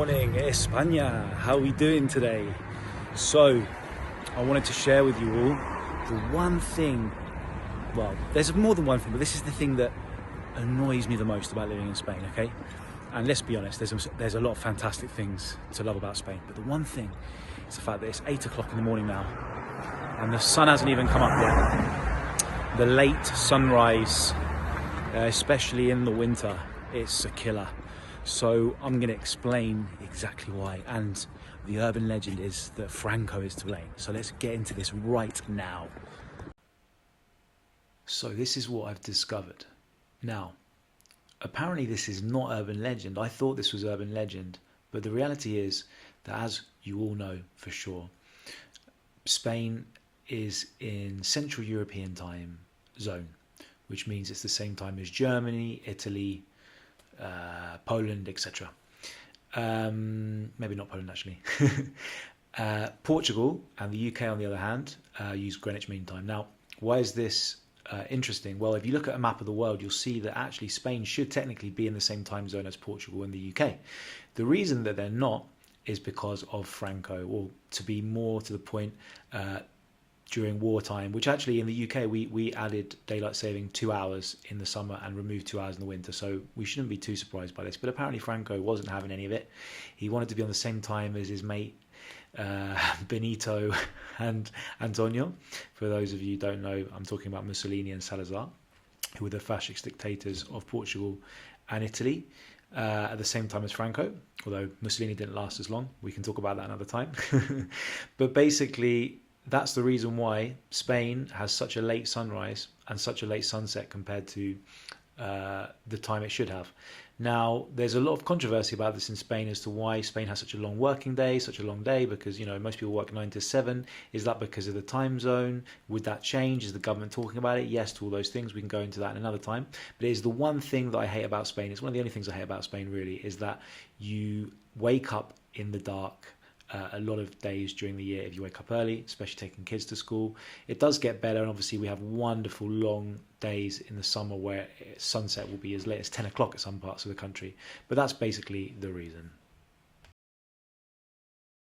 morning, España. How are we doing today? So, I wanted to share with you all the one thing, well, there's more than one thing, but this is the thing that annoys me the most about living in Spain, okay? And let's be honest, there's a lot of fantastic things to love about Spain, but the one thing is the fact that it's 8 o'clock in the morning now, and the sun hasn't even come up yet. The late sunrise, especially in the winter, it's a killer. So I'm going to explain exactly why, and the urban legend is that Franco is to blame. So let's get into this right now. So this is what I've discovered. Now, apparently this is not urban legend. I thought this was urban legend, but the reality is that, as you all know for sure, Spain is in Central European time zone, which means it's the same time as Germany, Italy, Poland, etc. Maybe not Poland actually. Portugal and the UK, on the other hand, use Greenwich Mean Time. Now, why is this interesting? Well, if you look at a map of the world, you'll see that actually Spain should technically be in the same time zone as Portugal and the UK. The reason that they're not is because of Franco, or to be more to the point, during wartime, which actually in the UK we added daylight saving 2 hours in the summer and removed 2 hours in the winter, so we shouldn't be too surprised by this. But apparently Franco wasn't having any of it. He wanted to be on the same time as his mate Benito and Antonio. For those of you who don't know, I'm talking about Mussolini and Salazar, who were the fascist dictators of Portugal and Italy, at the same time as Franco, although Mussolini didn't last as long. We can talk about that another time. But basically, that's the reason why Spain has such a late sunrise and such a late sunset compared to the time it should have. Now, there's a lot of controversy about this in Spain as to why Spain has such a long working day, such a long day, because, you know, most people work 9 to 7. Is that because of the time zone? Would that change? Is the government talking about it? Yes, to all those things. We can go into that another time. But it is the one thing that I hate about Spain. It's one of the only things I hate about Spain, really, is that you wake up in the dark a lot of days during the year if you wake up early, especially taking kids to school. It does get better, and obviously we have wonderful long days in the summer where sunset will be as late as 10 o'clock at some parts of the country. But that's basically the reason.